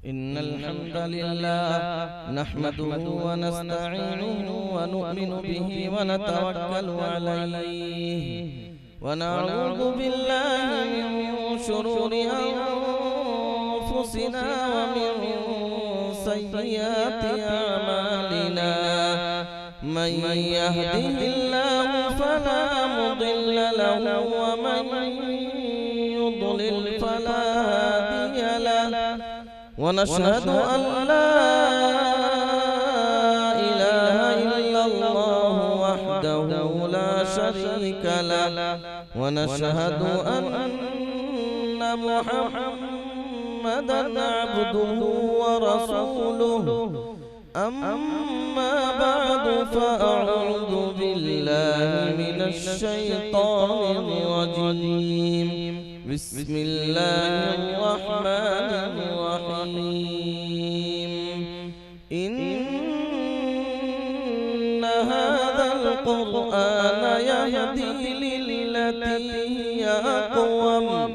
إن الحمد لله نحمده ونستعينه ونؤمن به ونتوكل عليه ونعوذ بالله من شرور أنفسنا ومن سيئات أعمالنا من يهده الله فلا مضل له ومن يضلل فلا هادي له ونشهد أن لا إله إلا الله وحده لا شريك له ونشهد أن محمدًا عبده ورسوله أما بعد فأعوذ بالله من الشيطان الرجيم بسم الله الرحمن الرحيم إن هذا القرآن يهدي للتي هي أقوم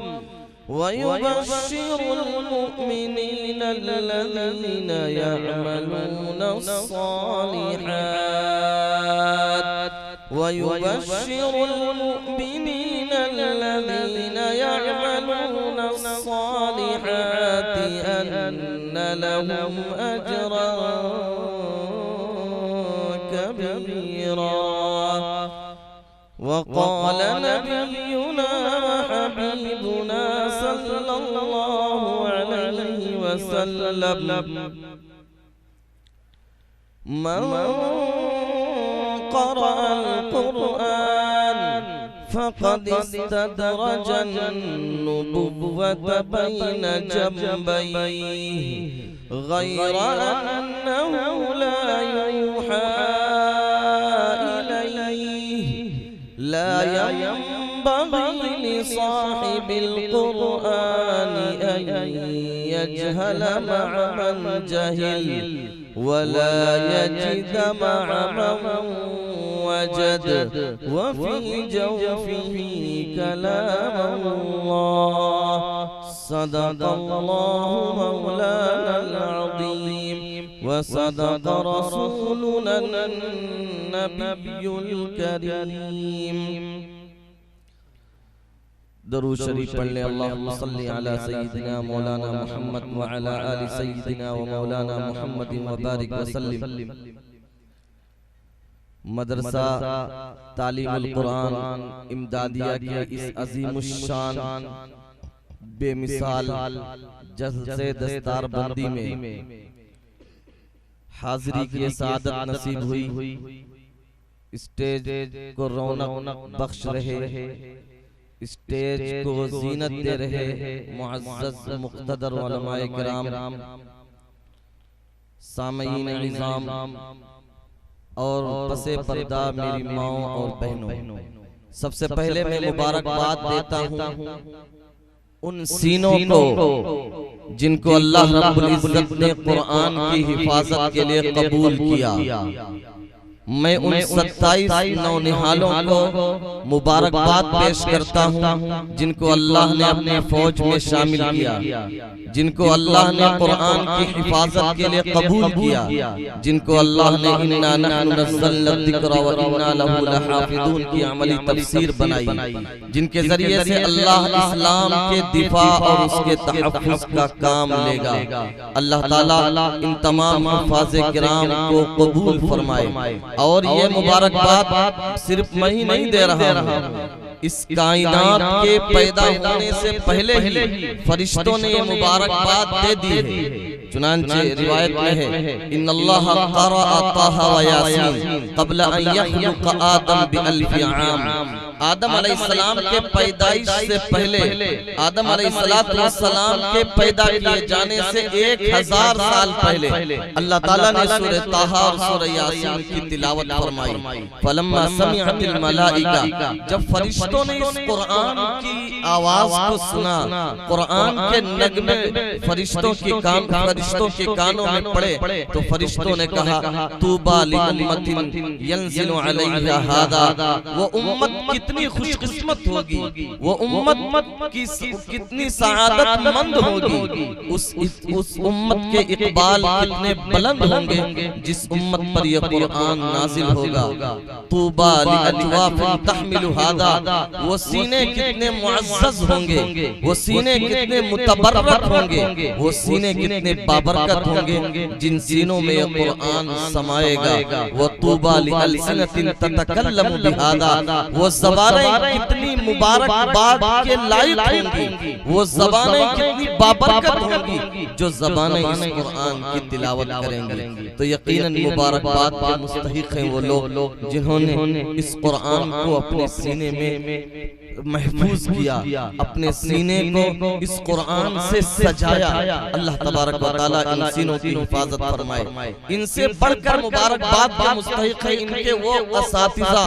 ويبشر المؤمنين الذين يعملون الصالحات ويبشر المؤمنين الذين يعملون الصالحات أن لهم أجرا كبيرا وقال نبينا وحبيبنا صلى الله عليه وسلم من قرأ القرآن فقد استدرج النبوة بين جنبيه غير أنه لا يوحى إليه لا ينبغي لصاحب القرآن أن يجهل مع من جهل ولا يجد مع من وجد وفي جوفه كلام الله صدق الله مولانا العظيم وصدق رسولنا النبي الكريم درود شریف پڑھ لیں اللہم صلی علی سیدنا مولانا محمد وعلی آل سیدنا ومولانا محمد وبارک وسلم مدرسہ تعلیم القرآن امدادیہ کی اس عظیم الشان بے مثال جلسے دستار بندی میں حاضری کی سعادت نصیب ہوئی اسٹیج کو رونق بخش رہے اسٹیج کو زینت دے رہے معزز مقتدر علماء کرام سامعین عظام اور پس پردہ میری ماؤں اور بہنوں سب سے پہلے میں مبارکباد دیتا ہوں ان سینوں کو جن کو اللہ رب العزت نے قرآن کی حفاظت کے لیے قبول کیا میں ان 27 نونہالوں کو مبارکباد پیش کرتا ہوں جن کو اللہ نے اپنے فوج میں شامل کیا جن کو اللہ نے قرآن کی حفاظت کے لیے قبول کیا جن کو اللہ نے اِنَّا نَحْنُ نَزَّلْنَا الذِّكْرَ وَإِنَّا لَهُ لَحَافِظُونَ کی عملی تفسیر بنائی جن کے ذریعے سے اللہ اسلام کے دفاع اور اس کے تحفظ کا کام لے گا اللہ تعالیٰ ان تمام حفاظ کرام کو قبول فرمائے اور یہ مبارکباد صرف میں ہی نہیں دے رہا ہوں اس کائنات کے پیدا ہونے سے پہلے ہی فرشتوں نے یہ مبارکباد دے دی ہے چنانچہ روایت میں ہے ان اللہ قرأ طٰہ و یاسین قبل ان یخلق آدم بألف عام آدم علیہ السلام کے پیدائش سے پہلے آدم علیہ السلام کے پیدا کیے جانے سے 1000 سال پہلے اللہ تعالیٰ نے سورہ طٰہ اور سورہ یاسین کی تلاوت فرمائی فلما سمعت الملائکہ جب فرشتوں نے اس قرآن کی آواز کو سنا قرآن کے نغمے فرشتوں کے کانوں میں پڑے تو فرشتوں نے کہا طوبیٰ لأمت ینزل علیہا ھذا وہ امت کی کتنی خوش قسمت ہوگی، وہ امت کی کتنی سعادت مند ہوگی، اس امت کے اقبال کتنے بلند ہوں گے جس امت پر یہ قرآن نازل ہوگا۔ طوبیٰ لأجواف تحمل ھذا، وہ سینے کتنے معزز ہوں گے، وہ سینے کتنے متبرک ہوں گے، وہ سینے کتنے بابرکت ہوں گے جن سینوں میں یہ قرآن سمائے گا۔ وطوبیٰ لألسنۃ تتکلم بھذا، وہ زبانیں کتنی مبارک بات کے لائق ہوں گی، وہ زبانیں کتنی بابرکت ہوں گی جو زبانیں اس قرآن کی تلاوت کریں گی۔ تو یقیناً مبارک بات کے مستحق ہیں وہ لوگ جنہوں نے اس قرآن کو اپنے سینے میں محفوظ کیا، اپنے سینے کو اس قرآن سے سجایا۔ اللہ تبارک و تعالیٰ ان سینوں کی حفاظت فرمائے۔ ان سے بڑھ کر مبارک بات کے مستحق ہے ان کے وہ اساتذہ،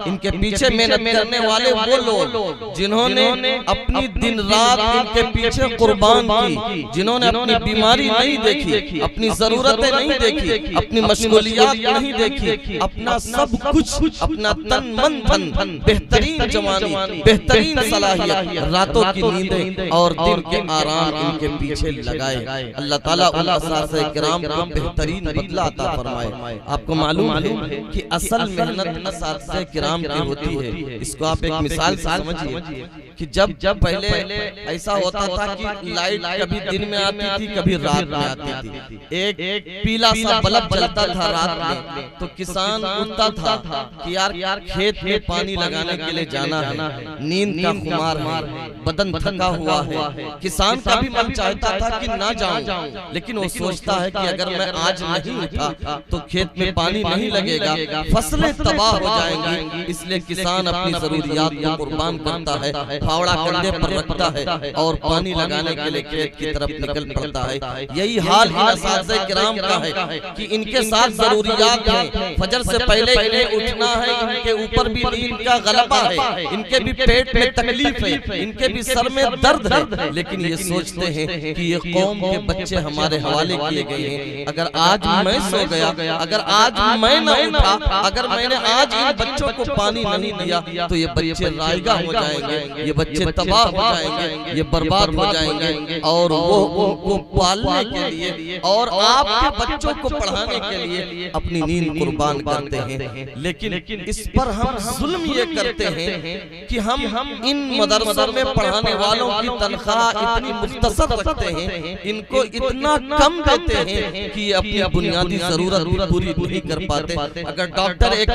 ان کے پیچھے محنت کرنے والے وہ لوگ جنہوں نے اپنی دن رات ان کے پیچھے قربان کی، جنہوں نے اپنی بیماری نہیں دیکھی، اپنی ضرورتیں نہیں دیکھی، اپنی مشغولیات نہیں دیکھی، اپنا سب کچھ، اپنا تن من دھن، بہترین جوانی، بہترین صلاحیت، راتوں کی نیندیں اور دن کے آرام ان کے پیچھے لگائے۔ اللہ تعالیٰ ان اساتذہ کرام کو بہترین بدلہ عطا فرمائے۔ آپ کو معلوم ہے کہ اصل محنت اساتذہ کرام کی ہوتی ہے۔ اس کو آپ ایک مثال سے سمجھیے کہ جب پہلے ایسا ہوتا تھا کہ لائٹ کبھی دن میں آتی تھی، کبھی رات میں آتی تھی، ایک پیلا سا بلب جلتا تھا رات میں، تو کسان اٹھتا تھا کہ یار کھیت میں پانی لگانے کے لیے جانا ہے، نیند کا خمار ہے، بدن تھکا ہوا ہے۔ کسان کا بھی من چاہتا تھا کہ نہ جاؤں، لیکن وہ سوچتا ہے کہ اگر میں آج نہیں اٹھا تو کھیت میں پانی نہیں لگے گا، فصلیں تباہ ہو جائیں گی۔ اس لیے کسان اپنی ضروریات کو قربان کرتا ہے، پھاوڑا کندھے پر رکھتا ہے اور پانی لگانے کے لیے کھیت کی طرف نکل پڑتا ہے۔ یہی حال ان اساتذہ کرام کا ہے کہ ان کے ساتھ ضروریات ہیں، فجر سے پہلے انہیں اٹھنا ہے، ان کے اوپر بھی نیند کا غلبہ ہے، ان کے بھی پیٹ میں تکلیف ہے، ان کے بھی سر میں درد ہے، لیکن یہ سوچتے ہیں کہ یہ قوم کے بچے ہمارے حوالے کیے گئے ہیں، اگر آج میں سو گیا، اگر آج میں نہ اٹھا، اگر میں نے آج ان بچوں کو پانی نہیں دیا تو یہ بچے رائگاں ہو جائیں گے، یہ بچے تباہ ہو جائیں گے، یہ برباد ہو جائیں گے، اور وہ ان کو پالنے کے لیے اور آپ کے بچوں کو پڑھانے کے لیے اپنی نیند قربان کرتے ہیں۔ لیکن اس پر ہم ظلم یہ کرتے ہیں کہ ہم ان مدرسوں میں پڑھانے والوں کی تنخواہ اتنی مختصر رکھتے ہیں، ان کو اتنا کم دیتے ہیں کہ یہ اپنی بنیادی ضرورت بھی پوری نہیں کر پاتے۔ اگر ڈاکٹر ایک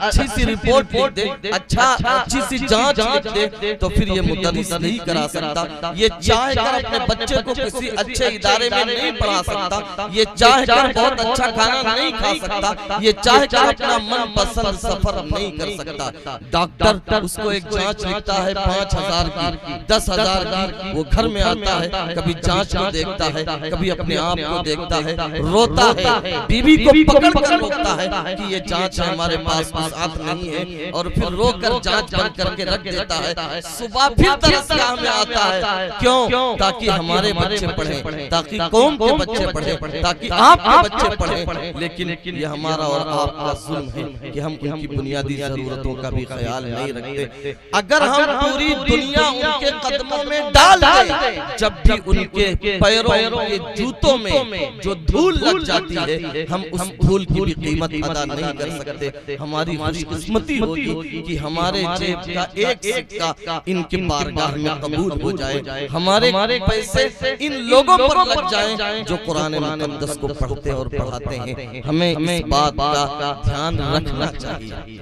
اچھی سی رپورٹ لکھ دے، اچھی سی جانچ لکھ دے، تو پھر یہ مدرس نہیں کرا سکتا، یہ چاہ کر اپنے بچے کو کسی اچھے ادارے میں نہیں پڑھا سکتا، یہ چاہ کر بہت اچھا کھانا نہیں کھا سکتا، یہ چاہ کر اپنا من پسند سفر نہیں کر سکتا۔ ڈاکٹر اس کو ایک جانچ لکھتا ہے 5,000 کی، 10,000 کی، وہ گھر میں آتا ہے، کبھی جانچ کو دیکھتا ہے، کبھی اپنے آپ کو دیکھتا ہے، روتا ہے، بیوی کو پکڑ کر روکتا ہے کہ یہ جانچ ہمارے پاس وسعت نہیں ہے، اور پھر رو کر جانچ بند کر کے رکھ دیتا ہے۔ صبح پھر درسگاہ میں آتا ہے، کیوں؟ تاکہ ہمارے بچے پڑھیں، تاکہ قوم کے بچے پڑھیں، تاکہ آپ کے بچے پڑھیں۔ لیکن یہ ہمارا اور آپ کا ظلم ہے کہ ہم ان کی بنیادی ضرورتوں کا بھی خیال نہیں رکھتے۔ اگر ہم پوری دنیا ان کے قدموں میں ڈال دیں، جب بھی ان کے پیروں کے جوتوں میں جو دھول لگ جاتی ہے، ہم اس دھول کی بھی قیمت ادا نہیں کر سکتے۔ ہماری خوش قسمتی ہوگی کہ ہمارے جیب کا ایک سکہ ان کی بارگاہ میں قبول ہو جائے، ہمارے پیسے ان لوگوں پر لگ جائیں جو قرآن مقدس کو پڑھتے اور پڑھاتے ہیں۔ ہمیں اس بات کا دھیان رکھنا چاہیے۔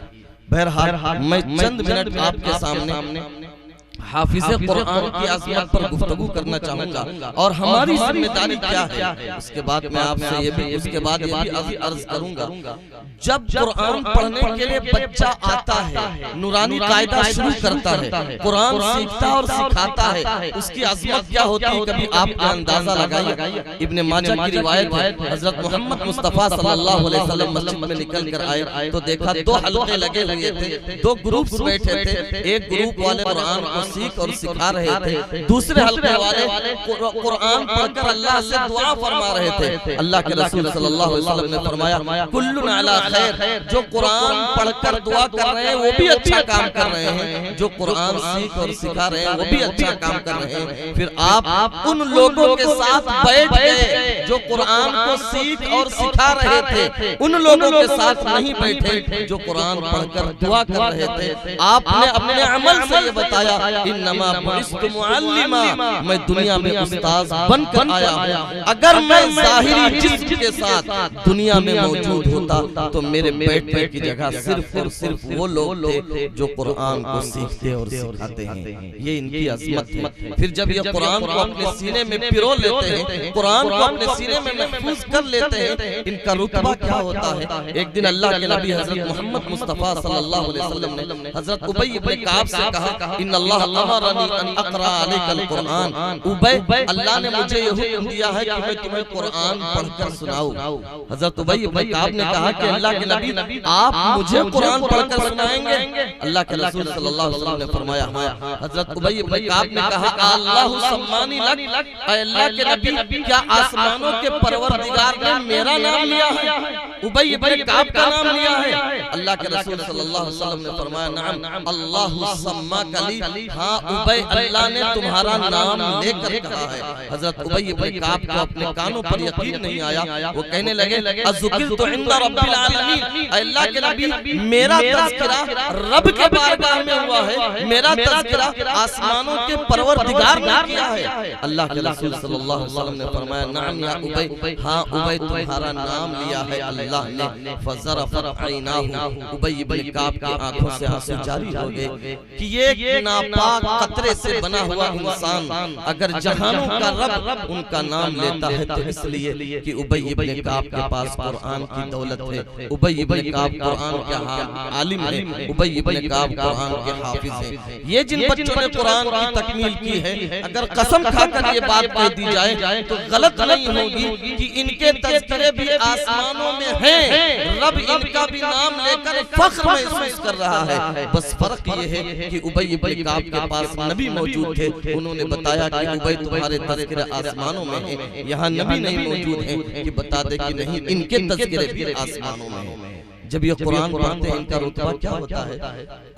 بہرحال میں چند منٹ آپ کے سامنے حافظ قرآن کی عظمت پر گفتگو کرنا چاہوں گا اور ہماری ذمہ داری کیا ہے، اس کے بعد میں آپ سے یہ بھی عرض کروں گا۔ جب قرآن پڑھنے کے لیے بچہ آتا ہے، نورانی قاعدہ شروع کرتا ہے، قرآن سیکھتا اور سکھاتا ہے، اس کی عظمت کیا ہوتی ہے کبھی آپ کا اندازہ لگائیے۔ ابن ماجہ کی روایت ہے، حضرت محمد مصطفیٰ صلی اللہ علیہ وسلم مسجد میں نکل کر آئے تو دیکھا 2 حلقے لگے ہوئے تھے، 2 گروپس بیٹھے تھے، ایک گروپ والے قرآن کو سیکھ اور سکھا رہے تھے، دوسرے حلقے والے قرآن پڑھ کر اللہ سے دعا فرما رہے تھے۔ اللہ کے رسول صلی اللہ علیہ وسلم نے فرمایا کلن علی خیر، جو قرآن پڑھ کر دعا کر رہے ہیں وہ بھی اچھا کام کر رہے ہیں، جو قرآن سیکھ اور سکھا رہے ہیں وہ بھی اچھا کام کر رہے ہیں۔ پھر آپ ان لوگوں کے ساتھ بیٹھ گئے جو قرآن کو سیکھ اور سکھا رہے تھے، ان لوگوں کے ساتھ نہیں بیٹھے جو قرآن پڑھ کر دعا کر رہے تھے۔ آپ نے اپنے عمل سے یہ بتایا انما بعثت معلما، میں دنیا میں استاذ بن کر آیا ہوں۔ اگر میں ظاہری جسم کے ساتھ دنیا میں موجود ہوتا تو میرے بیٹھنے کی جگہ صرف اور صرف وہ لوگ تھے جو قرآن کو سیکھتے اور سکھاتے ہیں۔ یہ ان کی عظمت ہے۔ پھر جب یہ قرآن کو اپنے سینے میں پرو لیتے ہیں، قرآن کو اپنے سینے میں محفوظ کر لیتے ہیں، ان کا رتبہ کیا ہوتا ہے؟ ایک دن اللہ کے نبی حضرت محمد مصطفیٰ صلی اللہ علیہ وسلم نے حضرت ابی بن کعب سے کہا ان اللہ امرنی ان اقرأ علیک القرآن، ابی اللہ نے مجھے یہ حکم دیا ہے کہ میں تمہیں قرآن پڑھ کر سناؤں۔ حضرت ابی بن کعب نے کہا کہ اللہ کے نبی آپ مجھے قرآن پڑھ کر سنائیں گے؟ اللہ کے رسول صلی اللہ علیہ وسلم نے فرمایا ہاں۔ حضرت ابی بن کعب نے کہا اللہ سمانی لک، اے اللہ کے نبی کیا آسمانوں کے پروردگار نے میرا نام لیا ہے، ابی بن کعب کا نام لیا ہے؟ اللہ کے رسول صلی اللہ علیہ وسلم نے فرمایا نعم اللہ سماک لی، ہاں ابی اللہ نے تمہارا نام لے کر کہا ہے۔ حضرت ابی بن کعب کو اپنے کانوں پر یقین نہیں آیا، وہ کہنے لگے اذکرت عند رب العالمین، اے اللہ کے نبی میرا تذکرہ رب کے بارگاہ میں ہوا ہے، میرا تذکرہ آسمانوں کے پروردگار نے کیا ہے۔ اللہ کے رسول صلی اللہ علیہ وسلم نے فرمایا نعم یا ابی، ہاں ابی تمہارا نام لیا ہے اللہ نے۔ فذرفت عیناہ، ابی بن کعب کی آنکھوں سے آنسو جاری ہو گئے کہ یہ ایک ناپاک قطرے سے بنا ہوا انسان اگر جہانوں کا رب ان کا نام لیتا ہے تو اس لیے کہ ابی بن کعب کے پاس قرآن کی دولت ہے، ابی بن کعب قرآن کے عالم ہے، ابی بن کعب قرآن کے حافظ ہیں۔ یہ جن بچوں نے قرآن کی تکمیل کی ہے، اگر قسم کھا کر یہ بات کہہ دی جائے تو غلط نہیں ہوگی کہ ان کے تذکرے بھی آسمانوں میں ہیں، رب ان کا بھی نام لے کر فخر محسوس کر رہا ہے۔ بس فرق یہ ہے کہ ابی بن کعب کے پاس نبی موجود تھے، انہوں نے بتایا کہ ابی تمہارے تذکرے آسمانوں میں ہیں، یہاں نبی نہیں موجود ہیں کہ بتا دے کہ نہیں ان کے تذکرے بھی آسمانوں میں ہیں۔ جب یہ قرآن پڑھتے ہیں ان کا رتبہ کیا ہوتا ہے؟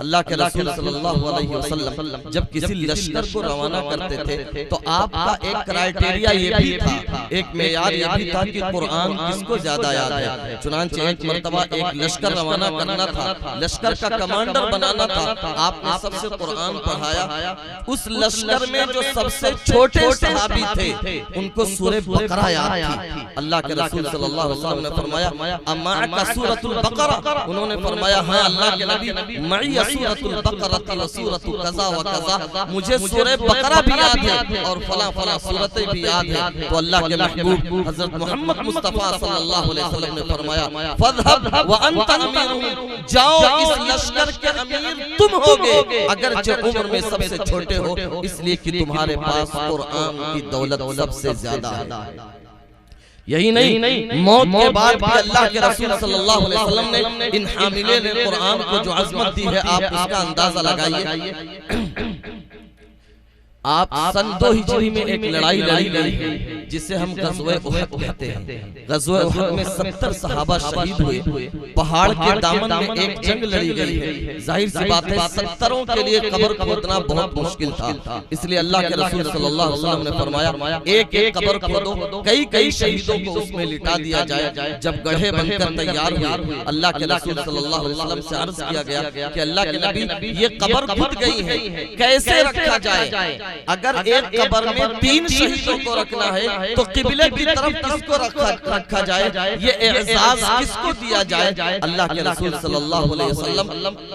اللہ کے رسول صلی اللہ علیہ وسلم جب کسی لشکر کو روانہ کرتے تھے تو آپ کا ایک کرائیٹیریا یہ بھی تھا، ایک معیار یہ بھی تھا کہ قرآن کس کو زیادہ یاد ہے۔ چنانچہ ایک مرتبہ ایک لشکر روانہ کرنا تھا، لشکر کا کمانڈر بنانا تھا، آپ نے سب سے قرآن پڑھایا۔ اس لشکر میں جو سب سے چھوٹے صحابی تھے ان کو سورہ بقرہ یاد تھی۔ اللہ کے رسول صلی اللہ علیہ وسلم نے فرمایا امعک سورۃ البقرہ، انہوں نے فرمایا ہاں اللہ کے نبی معی سورۃ البقرہ و سورۃ کذا و کذا، مجھے سورہ بقرہ بھی یاد ہے اور فلاں فلاں سورتیں بھی یاد ہیں۔ تو اللہ کے محبوب حضرت محمد مصطفیٰ صلی اللہ علیہ وسلم نے فرمایا فاذهب وانت امیر، جاؤ اس لشکر کے امیر تم ہوگے اگرچہ عمر میں سب سے چھوٹے ہو، اس لیے کہ تمہارے پاس قرآن کی دولت سب سے زیادہ ہے۔ یہی نہیں، موت کے بعد بھی اللہ کے رسول صلی اللہ علیہ وسلم نے ان حاملین قرآن کو جو عظمت دی ہے آپ اس کا اندازہ لگائیے۔ آپ سن 2 ہجری میں ایک لڑائی لڑی گئی ہے جسے ہم غزوہ احد کہتے ہیں۔ غزوہ احد میں 70 صحابہ شہید ہوئے، پہاڑ کے دامن میں ایک جنگ لڑی گئی ہے۔ ظاہر سی بات ہے 70 کے لیے قبر کھودنا بہت مشکل تھا، اس لیے اللہ کے رسول صلی اللہ علیہ وسلم نے فرمایا ایک ایک قبر کھودو، کئی شہیدوں کو اس میں لٹا دیا جائے۔ جب گڑھے بن کر تیار ہوئے اللہ کے رسول صلی اللہ علیہ وسلم سے عرض کیا گیا کہ اللہ کے نبی یہ قبر کھود گئی ہے، کیسے رکھا جائے؟ اگر ایک قبر میں 3 شہیدوں کو رکھنا ہے تو قبلے کی طرف کس کو رکھا جائے؟ یہ اعزاز کس کو دیا جائے؟ اللہ کے رسول صلی اللہ علیہ وسلم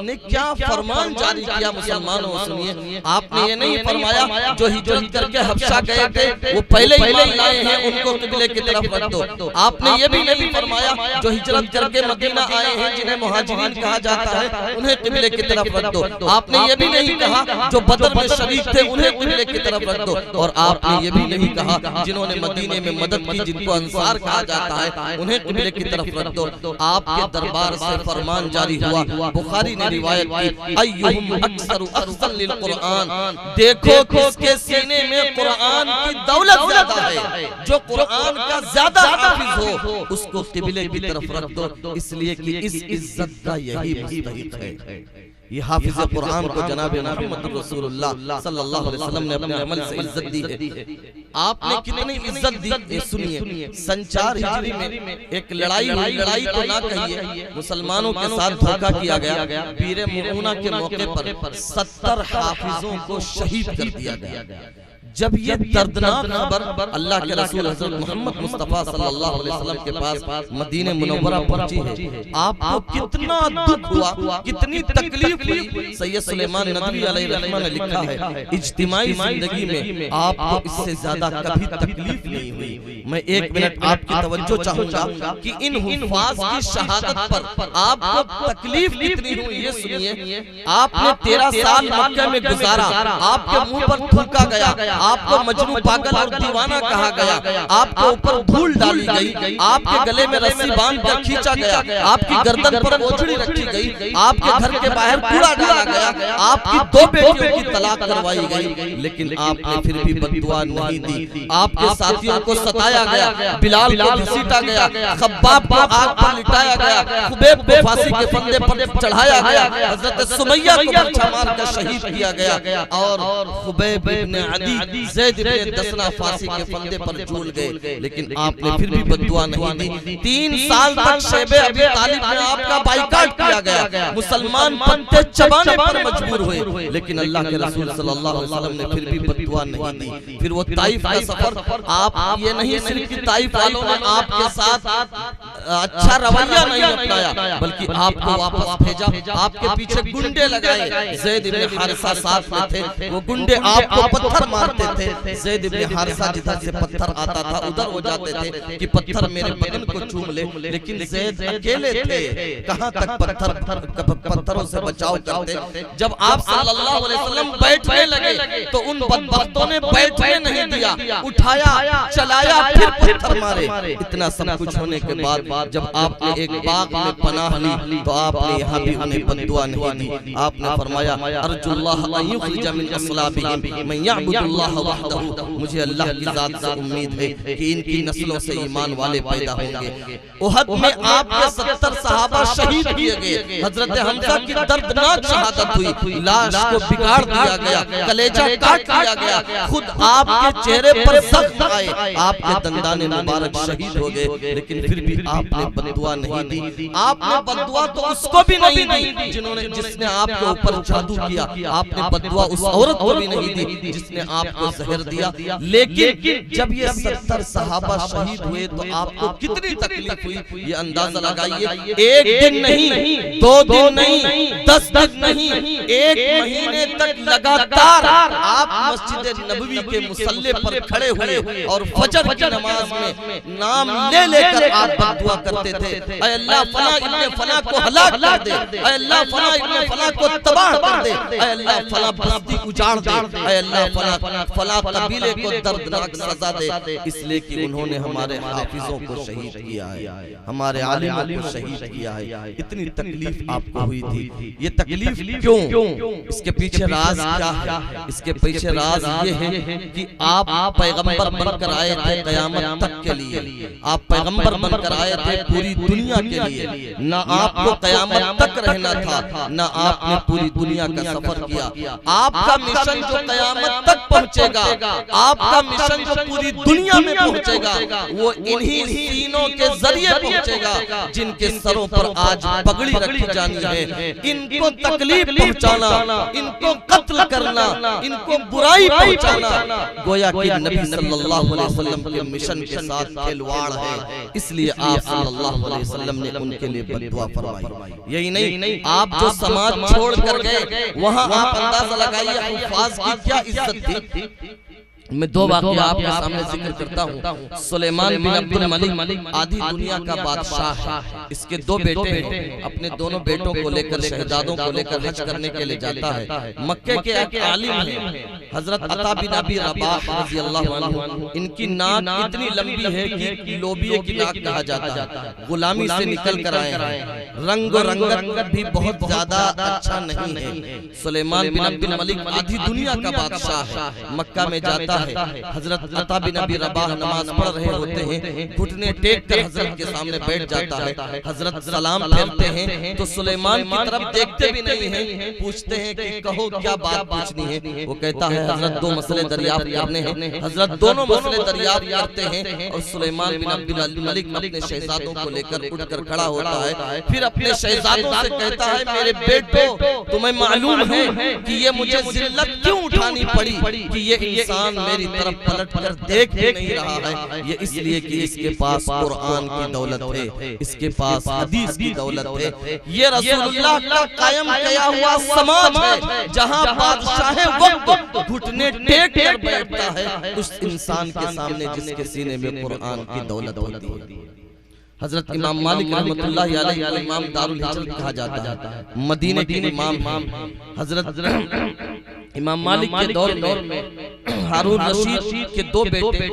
نے کیا فرمان جاری کیا مسلمانوں سنیے۔ آپ نے یہ نہیں فرمایا جو ہجرت کر کے حبشہ گئے تھے وہ پہلے ایمان لائے ہیں ان کو قبلے کی طرف رکھ دو۔ آپ نے یہ بھی نہیں فرمایا جو ہجرت کر کے مدینہ آئے ہیں جنہیں مہاجرین کہا جاتا ہے انہیں قبلے کی طرف رکھ دو۔ آپ نے یہ بھی نہیں کہا جو بدر میں شریک تھے انہیں قبلے کی طرف رکھ دو، اور آپ نے یہ بھی نہیں کہا جنہوں نے نے مدینے میں مدد کی، جن کو انصار کہا جاتا ہے، انہیں قبلے کی طرف رکھ دو۔ آپ کے دربار سے فرمان جاری ہوا، بخاری نے روایت کی، ایہم اکثر اخذا للقرآن، دیکھو کس کے سینے میں قرآن کی دولت زیادہ ہے، جو قرآن کا زیادہ حافظ ہو اس کو قبلے کی طرف رکھ دو، اس لیے کہ اس عزت کا یہی مستحق ہے۔ یہ حافظ قرآن کو جناب محمد رسول اللہ صلی اللہ علیہ وسلم نے اپنے عمل سے عزت دی ہے۔ آپ نے کتنی عزت دی سنیے، سن 4 ہجری میں ایک لڑائی ہوئی، لڑائی تو نہ کہیے، مسلمانوں کے ساتھ دھوکہ کیا گیا، پیر معونہ کے موقع پر 70 حافظوں کو شہید کر دیا گیا۔ جب یہ دردناک خبر اللہ کے رسول حضرت محمد مصطفیٰ صلی اللہ علیہ وسلم کے پاس مدینہ منورہ پہنچی ہے، آپ کو کتنا دکھ ہوا، کتنی تکلیف ہوئی۔ سید سلیمان ندوی علیہ الرحمہ نے لکھا ہے، اجتماعی زندگی میں آپ کو اس سے زیادہ کبھی تکلیف نہیں ہوئی۔ میں 1 منٹ آپ کی توجہ چاہوں گا کہ ان حفاظ کی شہادت پر آپ کو تکلیف کتنی ہوئی، یہ سنیے۔ آپ نے 13 سال مکہ میں گزارا، آپ کے منہ پر تھوکا گیا، آپ کو مجنون، پاگل اور دیوانہ کہا گیا، آپ کے اوپر دھول ڈالی گئی، آپ کے گلے میں رسی باندھ کر کھینچا گیا، آپ کی گردن پر اوجھڑی رکھی گئی، آپ کے گھر کے باہر کوڑا ڈالا گیا، آپ کی 2 بیٹیوں کی طلاق کروائی گئی، لیکن آپ نے پھر بھی بد دعا نہیں دی۔ آپ کے ساتھیوں کو ستایا گیا، بلال کو گھسیٹا گیا، خباب کو آگ پر لٹایا گیا، خبیب کو پھانسی کے پھندے پر چڑھایا گیا، حضرت سمیہ کو برچھا مار کر شہید کیا گیا، اور خبیب ابن عدی، زید ابن دسنہ پھانسی کے پھندے پر جھول گئے، لیکن آپ نے پھر بھی بد دعا نہیں دی۔ 3 سال تک شیب ابی طالب میں آپ کا بائیکاٹ کیا گیا، مسلمان پنتے چبانے پر مجبور ہوئے، لیکن اللہ کے رسول صلی اللہ علیہ وسلم نے پھر بھی بد دعا نہیں دی۔ پھر وہ طائف کا سفر، آپ یہ نہیں صرف کہ طائف والوں نے آپ کے ساتھ اچھا رویہ نہیں اپنایا، بلکہ آپ کو واپس بھیجا، آپ کے پیچھے گنڈے لگائے۔ زید ابن حارثہ ساتھ میں تھے، وہ گنڈے آپ کو پتھر مارتے تھے۔ زید ابن حارثہ جدھر سے پتھر آتا تھا ادھر ہو جاتے تھے کہ پتھر میرے بدن کو چوم لے، لیکن زید اکیلے تھے، کہاں تک پتھروں سے بچاؤ کرتے۔ جب آپ صلی اللہ علیہ وسلم بیٹھنے لگے تو ان بدبختوں نے بیٹھنے نہیں دیا، اٹھایا، چلایا، پھر پتھر مارے۔ اتنا سب کچھ ہونے کے بعد جب آپ نے ایک باغ میں پناہ لی تو آپ نے یہاں بھی انہیں بد دعا نہیں دی۔ آپ نے فرمایا، ارجو اللہ ان یخرج من اصلابہم من یعبد اللہ وحدہ، مجھے اللہ کی ذات سے امید ہے کہ ان کی نسلوں سے ایمان والے پیدا ہوں گے۔ احد میں آپ کے 70 صحابہ شہید کیے گئے، حضرت حمزہ کی دردناک شہادت ہوئی، لاش کو بگاڑ دیا گیا، کلیجہ کاٹ دیا گیا، خود آپ کے چہرے پر زخم آئے، آپ کے دندان مبارک شہید ہو گئے، لیکن پھر بھی آپ نے بد دعا نہیں دی۔ آپ نے بد دعا تو اس کو بھی نہیں دی جس نے آپ کے اوپر جادو کیا، آپ نے بد دعا اس عورت کو بھی نہیں دی جس نے آپ کو زہر دیا، لیکن جب یہ 70 صحابہ شہید ہوئے تو آپ کو کتنی تکلیف ہوئی، یہ اندازہ لگائیے۔ 1 دن نہیں، 2 دن نہیں، 10 دن نہیں، 1 مہینے تک لگاتار آپ مسجد نبوی کے مصلی پر کھڑے ہوئے اور فجر کی نماز میں نام لے لے کر آپ بد دعا کرتے تھے، اے اللہ فلاں ابن فلاں کو ہلاک کر دے، اے اللہ فلاں ابن فلاں کو تباہ کر دے، اے اللہ فلاں بستی اجاڑ دے، اے اللہ فلاں قبیلے کو دردناک سزا دے، اس لیے کہ انہوں نے ہمارے حافظوں کو شہید کیا ہے، ہمارے عالموں کو شہید کیا ہے۔ اتنی تکلیف آپ کو ہوئی تھی، یہ تکلیف کیوں؟ اس کے پیچھے راز کیا ہے؟ اس کے پیچھے راز یہ ہے کہ آپ پیغمبر بن کر آئے تھے قیامت تک کے لیے، آپ پیغمبر بن کر آئے تھے پوری دنیا کے لیے، نہ آپ کو قیامت تک رہنا تھا، نہ آپ نے پوری دنیا کا سفر کیا۔ آپ کا مشن جو قیامت تک پہنچے گا، آپ کا مشن جو پوری دنیا میں پہنچے گا، وہ انہی سینوں کے ذریعے پہنچے گا جن کے سروں پر آج پگڑی رکھی جانی ہے۔ ان کو تکلیف پہنچانا، ان کو قتل کرنا، ان کو برائی پہنچانا گویا کہ نبی صلی اللہ علیہ وسلم کے مشن کے ساتھ کھلواڑ ہے، اس لیے آپ صلی اللہ علیہ وسلم نے ان کے لیے بد دعا فرمائی۔ یہی نہیں، آپ جو سماج چھوڑ کر گئے وہاں آپ اندازہ لگائیے حفاظ کی کیا عزت تھی۔ میں دو واقعہ آپ کے سامنے ذکر کرتا ہوں۔ سلیمان بن عبد الملک آدھی دنیا کا بادشاہ ہے، اس کے دو بیٹے ہیں، اپنے دونوں بیٹوں کو لے کر شہزادوں کو لے کر حج کرنے کے لئے جاتا ہے۔ مکہ کے ایک عالم ہیں حضرت عطا بن ابی رباح رضی اللہ عنہ، ان کی ناک اتنی لمبی ہے کہ لوبیے کی ناک کہا جاتا ہے، غلامی سے نکل کر آئے ہیں، رنگ و رنگت بھی بہت زیادہ اچھا نہیں ہے۔ سلیمان بن عبد الملک آدھی دنیا کا بادشاہ ہے، مکہ میں جاتا ہے، حضرت عطا بن ابی رباح نماز پڑھ رہے ہوتے ہیں، گھٹنے ٹیک کر حضرت کے سامنے بیٹھ جاتا ہے، حضرت سلام پھیرتے ہیں تو سلیمان کی طرف دیکھتے بھی نہیں ہیں، پوچھتے ہیں کہ کہو کیا بات پوچھنی ہے؟ وہ کہتا ہے حضرت دو مسئلے دریافت کرنے ہیں۔ حضرت دونوں مسئلے دریافت کرتے ہیں اور سلیمان بن عبد الملک اپنے شہزادوں کو لے کر اٹھ کر کھڑا ہوتا ہے، پھر اپنے شہزادوں سے کہتا ہے میرے بیٹو تمہیں معلوم ہے کہ یہ مجھے ذلت کیوں اٹھانی پڑی کہ یہ انسان میری طرف پلٹ کر دیکھ ہی نہیں رہا ہے؟ یہ اس لیے کہ اس کے پاس قرآن کی دولت ہے، اس کے پاس حدیث کی دولت ہے، یہ رسول اللہ کا قائم کیا ہوا سماج ہے جہاں بادشاہ وقت گھٹنے ٹیک کر بیٹھتا ہے اس انسان کے سامنے جس کے سینے میں قرآن کی دولت ہوتی ہے۔ حضرت امام مالک رحمت اللہ علیہ امام دار الہجرت کہا جاتا ہے، مدینہ کے امام ہیں۔ حضرت امام مالک کے دور میں ہارون رشید کے دو بیٹے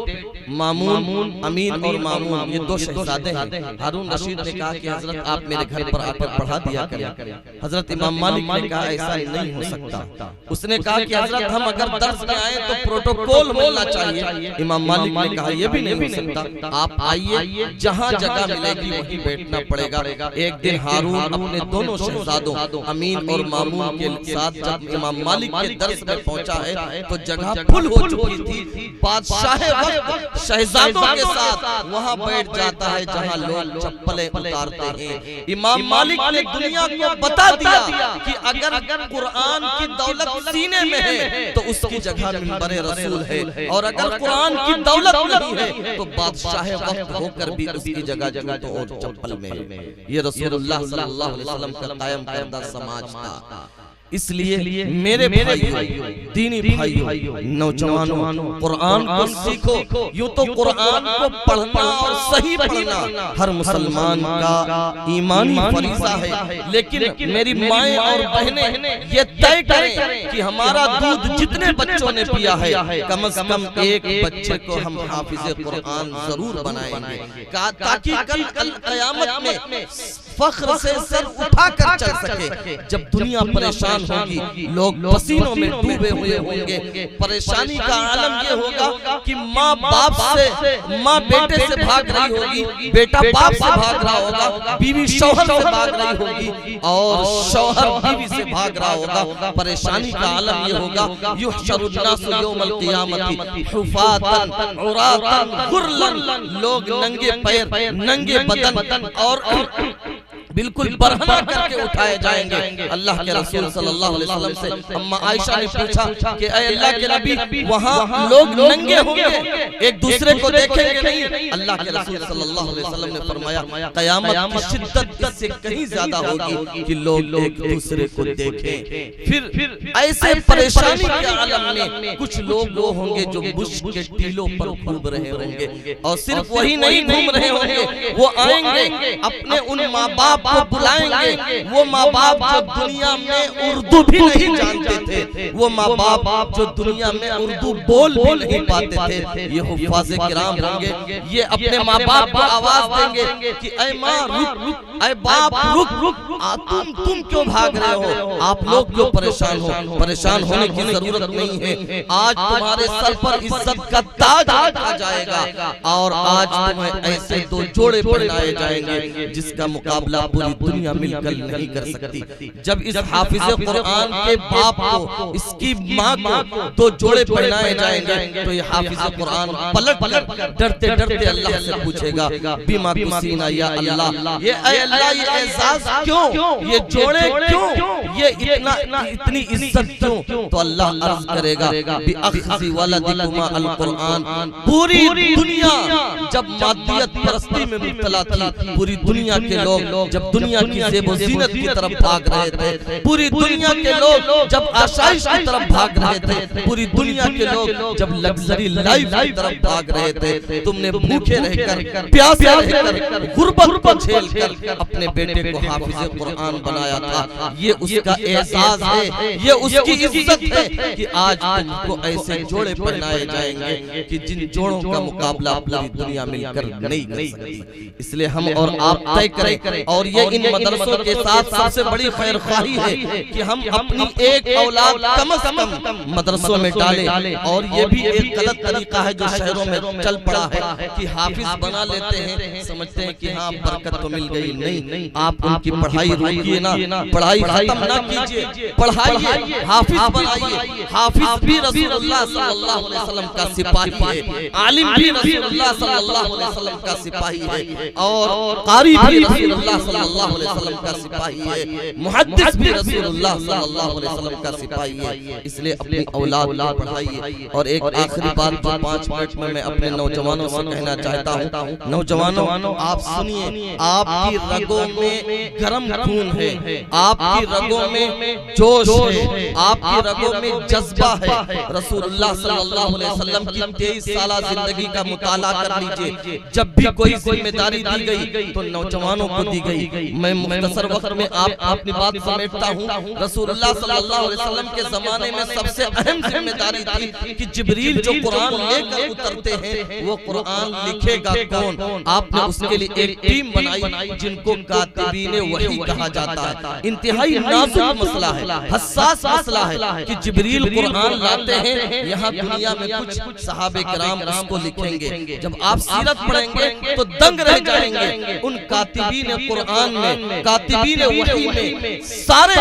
مامون امین اور مامون، یہ دو شہزادے ہیں۔ ہارون رشید نے کہا کہ حضرت آپ میرے گھر پر آ کر پڑھا دیا کریں۔ حضرت امام مالک نے کہا ایسا نہیں ہو سکتا۔ اس نے کہا کہ حضرت ہم اگر درس میں آئیں تو پروٹوکول ملنا چاہیے۔ امام مالک نے کہا یہ بھی نہیں ہو سکتا، آپ آئیے جہاں جگہ ملے گی وہیں بیٹھنا پڑے گا۔ ایک دن ہارون اپنے دونوں شہزادوں امین اور مامون کے ساتھ جب امام مالک کے درس میں پہنچا ہے تو جگہ پھل ہو چکی تھی، بادشاہ وقت شہزادوں کے ساتھ وہاں بیٹھ جاتا ہے جہاں لوگ چپلیں اتارتے ہیں۔ امام مالک نے دنیا کو بتا دیا کہ اگر قرآن کی دولت سینے میں ہے تو اس کی جگہ منبر رسول ہے، اور اگر قرآن کی دولت نہیں ہے تو بادشاہ وقت ہو کر بھی اس کی جگہ جوتوں اور چپل میں۔ یہ رسول اللہ صلی اللہ علیہ وسلم کا قائم کردہ سماج تھا۔ اس لیے میرے بھائیوں، دینی بھائیوں، نوجوانوں، قرآن کو سیکھو۔ یوں تو قرآن کو پڑھنا اور صحیح پڑھنا ہر مسلمان کا ایمانی فریضہ ہے، لیکن میری مائیں اور بہنیں یہ طے کریں کہ ہمارا دودھ جتنے بچوں نے پیا ہے کم از کم ایک بچے کو ہم حافظ قرآن ضرور بنائیں گے، تاکہ کل قیامت میں فخر سے سر اٹھا کر چل سکے۔ جب دنیا پریشان ہوگی، لوگ پسینوں میں ڈوبے ہوئے ہوں گے، پریشانی کا عالم یہ ہوگا کہ ماں باپ سے، ماں بیٹے سے بھاگ رہی ہوگی، بیٹا باپ سے بھاگ رہا ہوگا، بیوی شوہر سے بھاگ رہی ہوگی اور شوہر بیوی سے بھاگ رہا ہوگا۔ پریشانی کا عالم یہ ہوگا یحشر الناس یوم القیامت حفاتا عراتا غرلا، لوگ ننگے پیر، ننگے بدن اور بالکل برہنہ کر کے اٹھائے جائیں گے۔ اللہ کے رسول صلی اللہ علیہ وسلم سے اما عائشہ نے پوچھا کہ اے اللہ کے نبی وہاں لوگ ننگے ہوں گے، ایک دوسرے کو دیکھیں گے نہیں؟ اللہ کے رسول صلی اللہ علیہ وسلم نے فرمایا قیامت کی شدت اس سے کہیں زیادہ ہوگی کہ لوگ ایک دوسرے کو دیکھیں۔ پھر ایسے پریشانی کے عالم میں کچھ لوگ وہ ہوں گے جو مشک کے ٹیلوں پر گھوم رہے ہوں گے، اور صرف وہی نہیں گھوم رہے ہوں گے، وہ آئیں گے اپنے ان ماں باپ کو بلائیں گے، وہ ماں باپ جو دنیا میں اردو بھی نہیں جانتے تھے، وہ ماں باپ جو دنیا میں اردو بول بھی نہیں پاتے تھے، یہ حفاظ کرام ہوں گے، یہ اپنے ماں باپ کو آواز دیں گے کہ اے ماں رک، اے باپ رک، تم کیوں بھاگ رہے ہو؟ آپ لوگ کیوں پریشان ہو؟ پریشان ہونے کی ضرورت نہیں ہے، آج تمہارے سر پر عزت کا تاج رکھا جائے گا، اور آج تمہیں ایسے دو جوڑے پہنائے جائیں گے جس کا مقابلہ پوری دنیا مل کر نہیں کر سکتی۔ جب اس حافظ قرآن کے باپ کو، اس کی ماں کو دو جوڑے پہنائے جائیں گے تو یہ حافظ قرآن پلٹ کر ڈرتے ڈرتے اللہ سے پوچھے گا بیما کسینا یا اللہ، یہ اے اللہ یہ اعزاز کیوں، یہ جوڑے کیوں، یہ اتنی عزت کیوں؟ تو اللہ عرض کرے گا بِأَخْذِ وَلَدِكُمَا الْقُرْآن۔ پوری دنیا جب مادیت پرستی میں مبتلا تھی، پوری دنیا کے لوگ جب جب دنیا کی زیب و زینت کی طرف بھاگ رہے تھے، پوری دنیا کے لوگ جب آسائش کی طرف بھاگ رہے تھے، پوری دنیا کے لوگ جب لگزری لائف کی طرف بھاگ رہے تھے، تم نے بھوکے رہ کر، پیاسے رہ کر، غربت کو جھیل کر اپنے بیٹے کو حافظ قرآن بنایا تھا۔ یہ اس کا اعزاز ہے، یہ اس کی عزت ہے کہ آج تم کو ایسے جوڑے پہنائے جائیں گے کہ جن جوڑوں کا مقابلہ پوری دنیا مل کر نہیں کر سکتی۔ اس لئے ہم اور آپ طے کریں، اور یہ ان مدرسوں کے ساتھ سب سے بڑی خیر خواہی ہے کہ ہم اپنی ایک اولاد کم از کم مدرسوں میں ڈالیں۔ اور یہ بھی ایک غلط طریقہ ہے جو شہروں میں چل پڑا ہے کہ حافظ بنا لیتے ہیں، سمجھتے ہیں کہ ہاں برکت تو مل گئی۔ نہیں، آپ ان کی پڑھائی روکیے نا، پڑھائی ختم نہ کیجئے، پڑھائیے، حافظ بنائیے۔ حافظ بھی رسول اللہ صلی اللہ علیہ وسلم کا سپاہی ہے، عالم بھی رسول اللہ صلی اللہ علیہ وسلم کا سپاہی ہے، اور قاری بھی رسول اللہ صلی اللہ علیہ وسلم کا سپاہی ہے، محدث بھی رسول اللہ صلی اللہ علیہ وسلم کا سپاہی ہے۔ اس لئے اپنی اولاد کو پڑھائیے۔ اور ایک آخری بات جو 5 منٹ میں اپنے نوجوانوں سے کہنا چاہتا ہوں، نوجوانوں آپ سنیے، آپ کی رگوں میں گرم خون ہے، آپ کی رگوں میں جوش ہے، آپ کی رگوں میں جذبہ ہے۔ رسول اللہ صلی اللہ علیہ وسلم کی 23 سالہ زندگی کا مطالعہ کر لیجئے۔ جب بھی کوئی ذمہ داری دی گئی تو نوجوانوں کو دی گئی۔ میں مختصر وقت میں اپنی بات سمیٹتا ہوں۔ رسول اللہ صلی اللہ علیہ وسلم کے زمانے میں سب سے اہم ذمہ داری تھی کہ جبریل جو قرآن لے کر اترتے ہیں وہ قرآن لکھے گا کون؟ آپ نے اس کے لیے ایک ٹیم بنائی جن کو کاتبین وحی کہا جاتا ہے۔ انتہائی نازک مسئلہ ہے، حساس مسئلہ ہے کہ جبریل قرآن لاتے ہیں، یہاں دنیا میں کچھ صحابہ کرام اس کو لکھیں گے۔ جب آپ سیرت پڑھیں گے تو دنگ رہ جائیں گے۔ ان کاتبین قرآن میں، کاتبین وحی میں سارے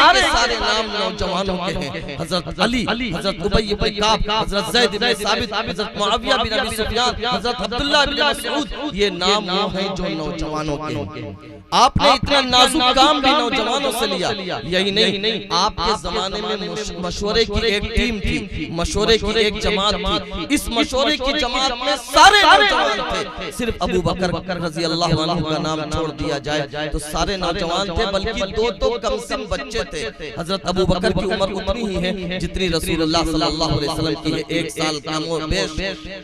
نام نوجوانوں کے ہیں۔ حضرت علی، حضرت ابی بن کعب، حضرت زید بن ثابت، حضرت معاویہ بن ابی سفیان، حضرت عبداللہ بن مسعود، یہ نام وہ ہیں جو نوجوانوں کے ہیں۔ آپ نے اتنا نازک کام بھی نوجوانوں سے لیا۔ یہی نہیں، آپ کے زمانے میں مشورے کی ایک ٹیم تھی، مشورے کی ایک جماعت تھی۔ اس مشورے کی جماعت میں سارے نوجوان تھے، صرف ابو بکر رضی اللہ عنہ کا نام چھوڑ دیا جائے تو سارے نوجوان تھے، بلکہ 2 کم سن بچے تھے۔ حضرت ابو بکر کی عمر اتنی ہی ہے جتنی رسول اللہ صلی اللہ علیہ وسلم کی ہے، 1 سال کم و بیش۔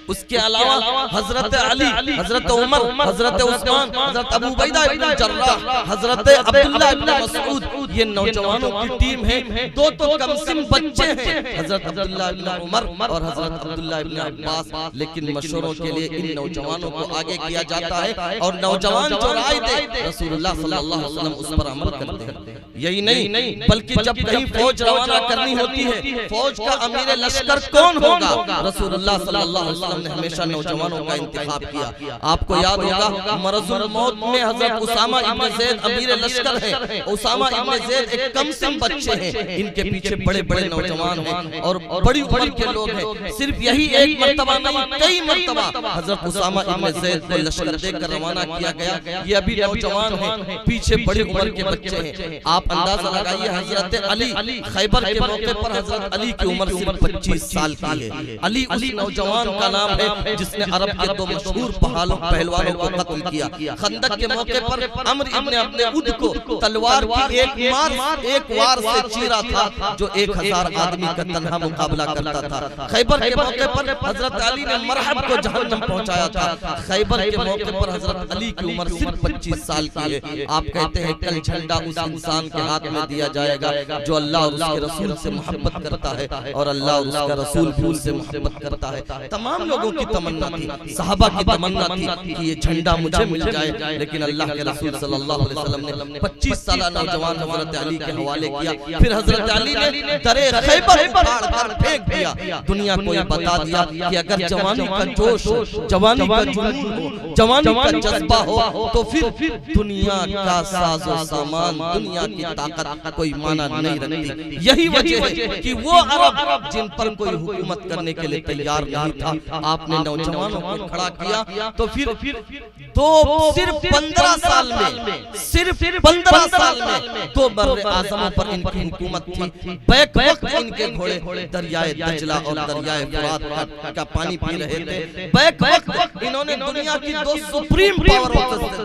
اس کے علاوہ حضرت علی، حضرت عمر، حضرت عثمان، حضرت ابو عبیدہ ابن الجراح، حضرت عبداللہ ابن مسعود، یہ نوجوانوں کی ٹیم ہے۔ 2 کم سن بچے ہیں، حضرت عبداللہ ابن عمر اور حضرت عبداللہ ابن عباس، لیکن مشوروں کے لیے ان نوجوانوں کو آگے کیا جاتا ہے، اور نوجوان جو رائے دے رسول اللہ صلی اللہ علیہ وسلم اس پر عمل کرتے ہیں۔ یہی نہیں، بلکہ جب کہیں فوج روانہ کرنی ہوتی ہے، فوج کا امیر لشکر کون ہوگا؟ رسول اللہ صلی اللہ علیہ وسلم نے ہمیشہ نوجوانوں کا انتخاب کیا۔ آپ کو یاد ہوگا مرض الموت میں حضرت اسامہ ابن زید امیر لشکر ہیں۔ اسامہ ابن زید ایک کم سن بچے ہیں، ان کے پیچھے بڑے بڑے نوجوان ہیں اور بڑی عمر کے لوگ ہیں۔ صرف یہی ایک مرتبہ نہیں، کئی مرتبہ حضرت اسامہ ابن زید کو لشکر دے کر روانہ کیا گیا۔ یہ ابھی نوجوان ہیں، پیچھے بڑی عمر کے بچے ہیں۔ آپ اندازہ لگائیے، حضرت علی خیبر کے موقع پر حضرت علی کی عمر صرف 25 سال کی ہے۔ علی اس نوجوان کا نام ہے جس نے عرب کے 2 مشہور پہلوانوں کو قتل کیا۔ خندق کے موقع پر عمر ابن اپنے اود کو تلوار کی ایک وار سے چیرا تھا جو 1000 آدمی کا تنہا مقابلہ کرتا تھا۔ خیبر کے موقع پر حضرت علی نے مرحب کو جہنم پہنچایا تھا۔ خیبر کے موقع پر حضرت علی کی عمر صرف 25 سال کی ہے۔ آپ کہتے ہیں کل جھنڈا اس انسان کے ہاتھ میں دیا جائے گا جو اللہ اور اس کے رسول سے محبت کرتا ہے اور اللہ اور اس کا رسول بھی ان سے محبت کرتا ہے۔ تمام لوگوں کی تمنا تھی، صحابہ کی تمنا تھی کہ یہ جھنڈا مجھے مل جائے، لیکن اللہ کے رسول صلی اللہ علیہ وسلم نے 25 سالہ نوجوان حضرت علی کے حوالے کیا۔ پھر حضرت علی نے درے خیبر پھاڑ کر پھینک دیا۔ دنیا کو یہ بتا دیا کہ اگر جوانی کا جوش ہو، جوانی کا جنون ہو، جوانی کا جذبہ ہو تو پھر دنیا کا ساز و سامان، دنیا کی کی طاقت کوئی معنی نہیں رکھتی. یہی وجہ ہے کہ وہ عرب جن پر کوئی حکومت کرنے کے لیے تیار نہیں تھا, آپ نے نوجوانوں کو کھڑا کیا. تو پھر صرف 15 سال میں 2 بر اعظموں پر ان کی حکومت تھی. بیک وقت ان کے گھوڑے دریائے دجلہ اور دریائے فرات کا پانی پی رہے تھے. بیک وقت انہوں نے دنیا کی 2 سپریم پاوروں سے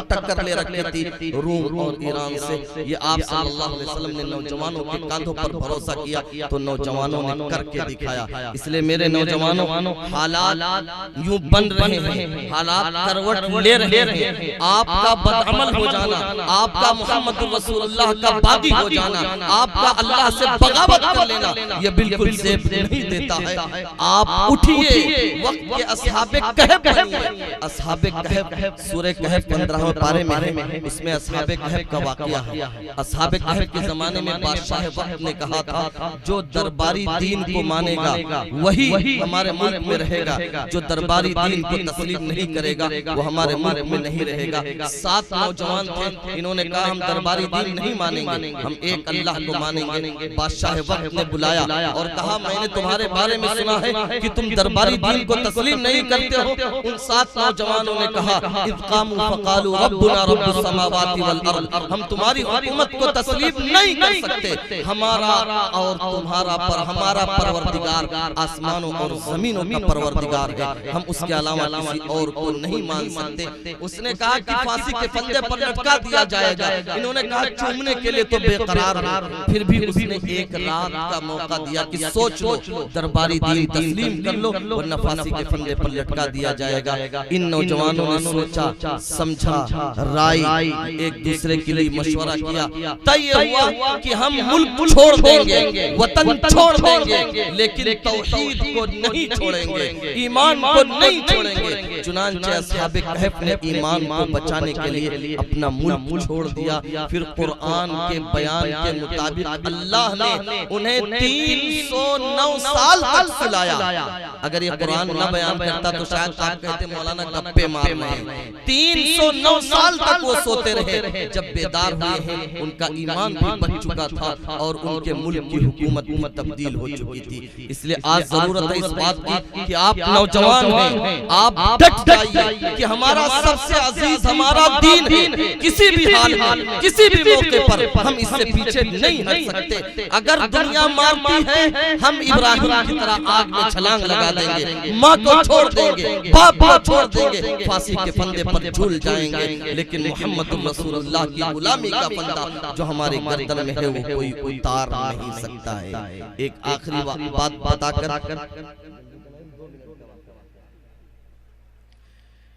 ٹکر لے رکھی تھی, روم اور ایران سے. یہ آپ صلی اللہ علیہ وسلم نے نوجوانوں کے کاندھوں پر بھروسہ کیا تو نوجوانوں نے کر کے دکھایا. اس لئے میرے نوجوانوں, حالات یوں بن رہے ہیں, حالات کروٹ لے رہے ہیں. آپ کا بدعمل ہو جانا, آپ کا محمد رسول اللہ کا باغی ہو جانا, آپ کا اللہ سے بغاوت کر لینا, یہ بالکل زیب نہیں دیتا ہے. آپ اٹھئے, وقت کے اصحاب کہف بنیے. اصحاب کہف سورہ کہف 15 پارے میں ہے, اس میں اصحاب کہف کا واقعہ ہے. اصحاب کہف کے زمانے میں بادشاہ وقت نے کہا تھا جو درباری دین کو مانے گا وہی ہمارے ملک میں رہے گا, جو درباری دین کو تسلیم نہیں کرے گا وہ ہمارے ملک میں نہیں رہے گا. 7 نوجوان تھے, انہوں نے کہا ہم درباری دین نہیں مانیں گے, ہم ایک اللہ کو مانیں گے. بادشاہ وقت نے بلایا اور کہا میں نے تمہارے بارے میں سنا ہے کہ تم درباری دین کو تسلیم نہیں کرتے ہو. ان 7 نوجوانوں نے کہا اذ قاموا فقالوا ربنا رب السماوات والارض, ہم تمہاری حکومت کو تسلیم نہیں کر سکتے. ہمارا اور تمہارا پر ہمارا پروردگار آسمانوں اور زمینوں کا پروردگار ہے, ہم اس کے علاوہ کسی اور کو نہیں مان سکتے. اس نے کہا کہ پھانسی کے پھندے پر لٹکا دیا جائے گا. انہوں نے کہا چومنے کے لیے تو بے قرار ہو. پھر بھی اس نے 1 رات کا موقع دیا کہ سوچ لو, درباری دین تسلیم کر لو ورنہ پھانسی کے پھندے پر لٹکا دیا جائے گا. ان نوجوانوں نے سوچا, سمجھا, رائے, ایک دوسرے کے لیے مشورہ کیا. طے ہوا کہ ہم ملک چھوڑ دیں گے, وطن چھوڑ دیں گے, لیکن توحید کو نہیں چھوڑیں گے, ایمان کو نہیں چھوڑیں گے. چنانچہ اصحاب کہف نے ایمان کو بچانے کے لیے اپنا ملک چھوڑ دیا. پھر قرآن کے بیان کے مطابق اللہ نے انہیں 309 سال تک سلایا. اگر یہ قرآن نہ بیان کرتا تو شاید آپ کہتے مولانا گپے مار رہے ہیں. 309 سال تک وہ سوتے رہے. جب بیدار ہوئے ہیں ان کا ایمان بھی بچ چکا تھا اور ان کے ملک کی حکومت بھی تبدیل ہو چکی تھی. اس لئے آج ضرورت ہے اس بات کی کہ آپ نوجوان ہیں, آپ ڈٹ جائیے کہ ہمارا سب سے عزیز ہمارا دین ہے. کسی بھی حال میں, کسی بھی موقع پر ہم اس سے پیچھے نہیں ہٹ سکتے. اگر دنیا مارتی ہے ہم ابراہیم کی طرح آگ میں چھلانگ لگا دیں گے, ماں کو چھوڑ دیں گے, باپ کو چھوڑ دیں گے, پھانسی کے پھندے پر جھول جائیں گے. لیکن محمد رسول اللہ کی غلامی کا پھندا جو ہمارے گردن میں ہے وہ کوئی اتار نہیں سکتا ہے. ایک آخری بات بتا کر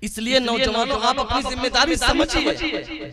اس لیے نوجوانوں آپ اپنی ذمہ داری سمجھیے.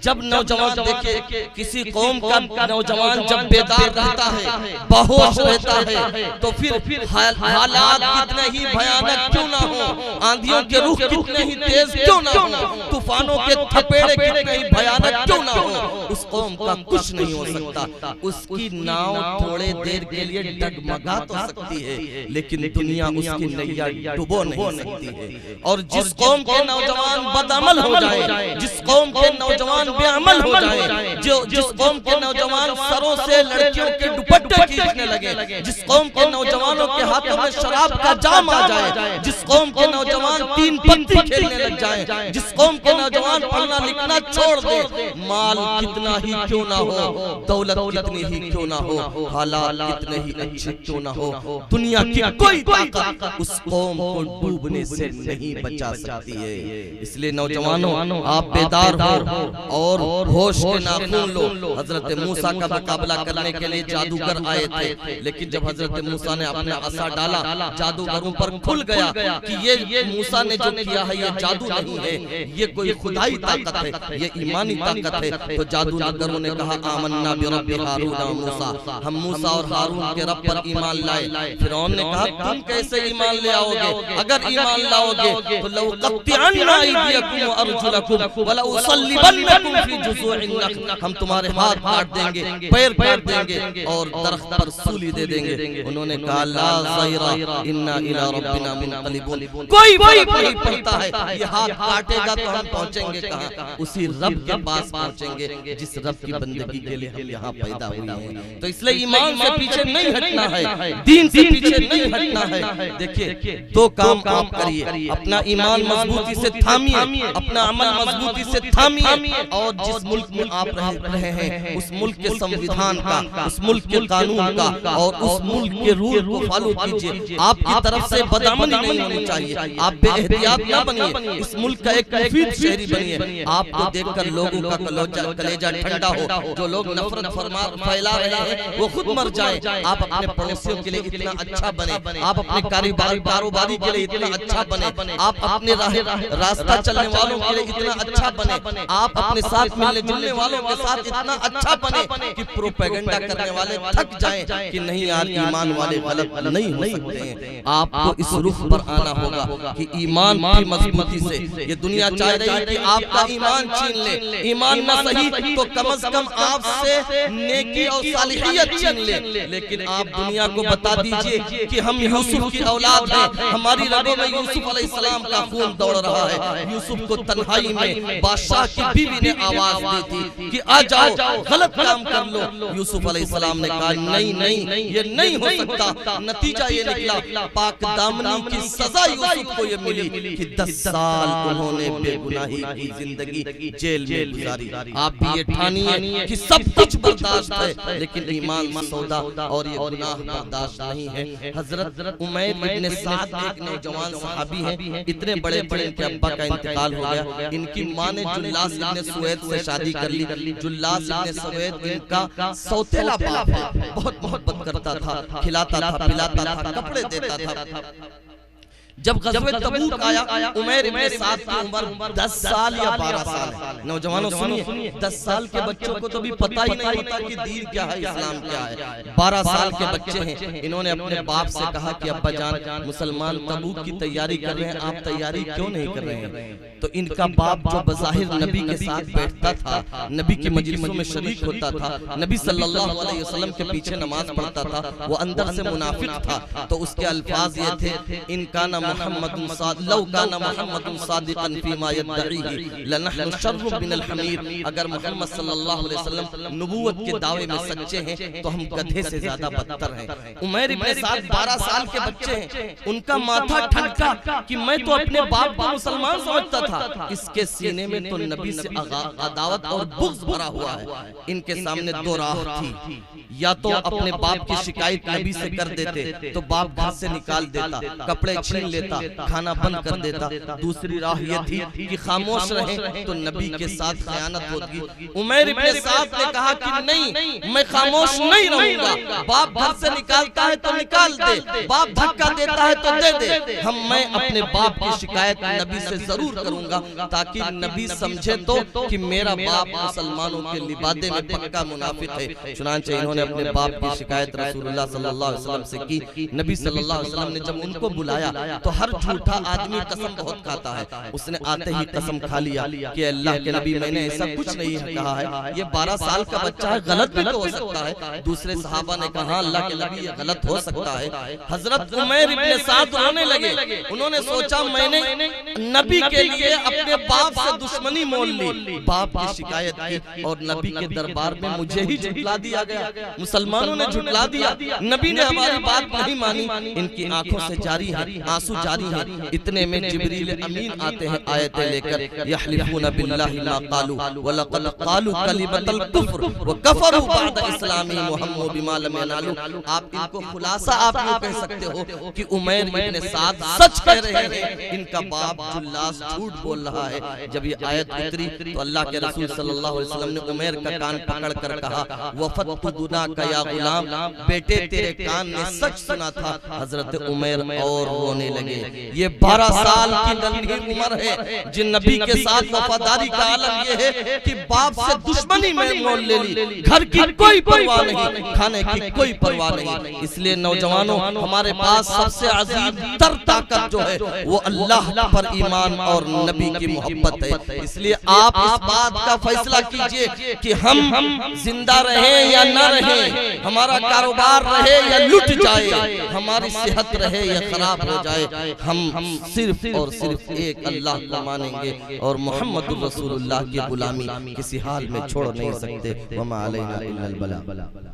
جب نوجوان دیکھیں کسی قوم کا نوجوان جب بیدار رہتا ہے, باہوش رہتا ہے, تو پھر حالات کتنے ہی بھیانک کیوں نہ ہوں, آندھیوں کے رخ کتنے ہی تیز کیوں نہ ہوں, طوفانوں کے تھپیڑے کتنے ہی بھیانک کیوں نہ ہوں, اس قوم کا کچھ نہیں ہو سکتا. اس کی ناؤ تھوڑے دیر کے لیے ڈگمگا تو سکتی ہے لیکن دنیا اس کی نیا ڈبو نہیں سکتی ہے. اور جس قوم کے نوجوان بدعمل ہو جائیں, جس قوم کے نوجوان بے عمل ہو جائیں, جس قوم کے نوجوان سروں سے لڑکیوں کے دوپٹے کھینچنے لگے, جس قوم کے نوجوانوں کے ہاتھوں میں شراب کا جام آ جائے, جس قوم کے نوجوان 3 پتی کھیلنے لگ جائیں, جس قوم کے نوجوان پڑھنا لکھنا چھوڑ دیں, مال کتنا ہی کیوں نہ ہو, دولت کتنی ہی کیوں نہ ہو, حالات کتنے ہی اچھے کیوں نہ ہو, دنیا کی کوئی طاقت اس قوم کو ڈوبنے سے نہیں بچا سکتی ہے. اس لئے نوجوانوں آپ بیدار ہو اور ہوش کے ناخن لو. حضرت موسیٰ کا مقابلہ کرنے کے لیے جادوگر آئے تھے, لیکن جب حضرت موسیٰ نے اپنے عصا ڈالا جادوگروں پر کھل گیا کہ یہ موسیٰ نے جو کیا ہے یہ جادو نہیں ہے, یہ کوئی خدائی طاقت ہے, یہ ایمانی طاقت ہے. تو جادوگروں نے کہا آمنا برب ہارون و موسیٰ, ہم موسیٰ اور ہارون کے رب پر ایمان لائے. فرعون نے کہا تم کیسے ایمان لے آؤ گے, اگر ایمان لاؤ گے تو لو قطعن لأقطعن أيديكم وأرجلكم ولأصلبنكم في جذوع النخل، ہم تمہارے ہاتھ کاٹ دیں گے، پیر کاٹ دیں گے اور درخت پر سولی دے دیں گے۔ انہوں نے کہا لا ضیرہ انا الی ربنا منقلبون، کوئی فرق نہیں پڑتا ہے، یہ ہاتھ کاٹے گا تو ہم پہنچیں گے کہاں؟ اسی رب کے پاس پہنچیں گے جس رب کی بندگی کے لیے ہم یہاں پیدا ہوئے ہیں۔ تو اس لئے ایمان سے پیچھے نہیں ہٹنا ہے، دین سے پیچھے نہیں ہٹنا ہے۔ دیکھیں دو کام آپ کریے، اپنا ایمان مضبوطی سے تھامیے، اپنا عمل مضبوطی سے تھامیے، اور جس ملک میں آپ رہے ہیں اس ملک کے سمویدھان کا، اس ملک کے قانون کا اور اس ملک کے رول کو فالو کیجئے۔ آپ کی طرف سے بدعملی نہیں ہونی چاہیے، آپ بے احتیاط نہ بنیے، اس ملک کا ایک مفید شہری بنیے۔ آپ کو دیکھ کر لوگوں کا کلیجہ ٹھنڈا ہو، جو لوگ نفرت پھیلا رہے ہیں وہ خود مر جائیں۔ آپ اپنے پڑوسیوں کے لیے اتنا اچھا بنے، آپ اپنے کاروباری کے لیے اتنا اچھا بنے، آپ اپنے راستہ چلنے والوں کے لیے اتنا اچھا بنے، آپ اپنے ساتھ ملنے جلنے والوں کے ساتھ اتنا اچھا بنے کہ پروپیگنڈا کرنے والے تھک جائیں کہ نہیں یار ایمان والے غلط نہیں ہو سکتے ہیں۔ آپ کو اس رخ پر آنا ہوگا کہ ایمان کی مضبوطی سے، یہ دنیا چاہ رہی ہے کہ آپ کا ایمان چھین لے، ایمان نہ صحیح تو کم از کم آپ سے نیکی اور صالحیت چھین لے، لیکن آپ دنیا کو بتا دیجئے کہ ہم یوسف کی اولاد ہیں، ہماری رگوں میں یوسف علیہ السلام کا خون دوڑ رہا ہے۔ یوسف کو تنہائی میں بادشاہ کی بیوی نے آواز دی تھی کہ آ جاؤ غلط کام کر لو، یوسف علیہ السلام نے کہا نہیں یہ نہیں ہو سکتا۔ نتیجہ یہ نکلا پاک دامنی کی سزا یوسف کو یہ ملی کہ 10 سال انہوں نے بے گناہی کی زندگی جیل میں گزاری۔ آپ بھی یہ ٹھانیے کہ سب کچھ برداشت ہے لیکن ایمان مسودہ اور یہ گناہ برداشت نہیں ہے۔ حضرت عمیر ابن سعد ایک نوجوان صحابی ہیں، اتنے بڑے ان کے ابا کا انتقال ہو گیا، ان کی ماں نے جلاس ابن سوید سے شادی کر لی۔ جلاس ابن سوید ان کا سوتیلا باپ ہے، بہت محبت کرتا تھا، کھلاتا تھا، پلاتا تھا، کپڑے دیتا تھا۔ جب غزوہ تبوک آیا، عمیر ابن سعد کی عمر 10 سال یا 12 سال ہے۔ نوجوانوں سنیے، 10 سال کے بچوں کو تو بھی پتہ ہی نہیں ہوتا کہ دین کیا ہے، اسلام کیا ہے۔ 12 سال کے بچے ہیں، انہوں نے اپنے باپ سے کہا کہ ابا جان مسلمان تبوک کی تیاری کر رہے ہیں، آپ تیاری کیوں نہیں کر رہے ہیں؟ تو ان کا باپ جو بظاہر نبی کے ساتھ بیٹھتا تھا، نبی کی مجلسوں میں شریک ہوتا تھا، نبی صلی اللہ علیہ وسلم کے پیچھے نماز پڑھتا تھا، وہ اندر سے منافق تھا۔ تو اس کے الفاظ یہ تھے ان کا محمد لو کان محمد صادقا فيما يدعيه لنحن شر من الحمیر، اگر محمد صلی اللہ علیہ وسلم نبوت کے دعوے میں سچے ہیں تو ہم گدھے سے زیادہ بدتر ہیں۔ عمیر ابن سعد 12 سال کے بچے ہیں، ان کا ماتھا ٹھنکا کہ میں تو اپنے باپ کو مسلمان سمجھتا تھا، اس کے سینے میں تو نبی سے عداوت اور بغض بھرا ہوا ہے۔ ان کے سامنے دو راہ تھی، یا تو اپنے باپ کی شکایت نبی سے کر دیتے تو باپ گھر سے نکال دیتا، کپڑے چھین لیتا، کھانا بند کر دیتا۔ دوسری راہ یہ تھی کہ خاموش رہیں تو نبی کے ساتھ خیانت ہوتی۔ عمیر ابن سعد نے کہا کہ نہیں، میں خاموش نہیں رہوں گا، باپ گھر سے نکالتا ہے تو نکال دے، باپ دھکا دیتا ہے تو دے دے، میں اپنے باپ کی شکایت نبی سے ضرور کروں گا تاکہ نبی سمجھے تو کہ میرا باپ مسلمانوں کے لبادے میں پکا منافق ہے۔ چنانچہ انہوں نے اپنے باپ کی شکایت رسول اللہ صلی اللہ علیہ وسلم سے کی۔ نبی صلی اللہ علیہ وسلم نے جب ان کو بلایا تو ہر جھوٹا آدمی قسم بہت کھاتا ہے، اس نے آتے ہی قسم کھا لیا کہ اللہ کے نبی میں نے ایسا کچھ نہیں کہا ہے، یہ 12 سال کا بچہ ہے، غلط بھی تو ہو سکتا ہے۔ دوسرے صحابہ نے کہا اللہ کے نبی یہ غلط ہو سکتا ہے۔ حضرت عمیر ابن سعد رونے لگے، انہوں نے سوچا میں نے نبی کے لیے اپنے باپ سے دشمنی مول لی، باپ کی شکایت کی اور نبی کے دربار میں مجھے ہی جھٹلا دیا گیا، مسلمانوں نے جھٹلا دیا، نبی نے ہماری بات نہیں مانی۔ ان کی آنکھوں سے جاری ہے، آنسو جاری ہے۔ اتنے میں جبریل امین آتے ہیں آیتیں لے کر، یحلفون باللہ ما قالوا ولقد قالوا کلمۃ الکفر وکفروا بعد اسلامہم وہموا بما لم ینالوا۔ آپ ان کو خلاصہ آپ یوں کہہ سکتے ہو کہ عمیر ابن سعد سچ کہہ رہے ہیں، ان کا باپ جلاس جھوٹ بول رہا ہے۔ جب یہ آیت اتری تو اللہ کے رسول صلی اللہ علیہ وسلم نے عمیر کا کان پکڑ کر کہا وفدت دناک یا غلام، بیٹے تیرے کان نے سچ سنا تھا۔ حضرت عمیر اور رونے لگے۔ لگے. یہ 12 سال کی ننھی عمر ہے جن نبی کے ساتھ وفاداری کا عالم یہ ہے کہ باپ سے دشمنی میں مول لے لی, گھر کی کوئی پرواہ نہیں, کھانے کی کوئی پرواہ نہیں. اس لیے نوجوانوں, ہمارے پاس سب سے عظیم تر طاقت جو ہے وہ اللہ پر ایمان اور نبی کی محبت ہے. اس لیے آپ اس بات کا فیصلہ کیجئے کہ ہم زندہ رہیں یا نہ رہیں, ہمارا کاروبار رہے یا لٹ جائے, ہماری صحت رہے یا خراب ہو جائے, ہم صرف اور صرف ایک اللہ کو مانیں گے اور محمد رسول اللہ کی غلامی کسی حال میں چھوڑ نہیں سکتے. وما علینا الا البلاغ.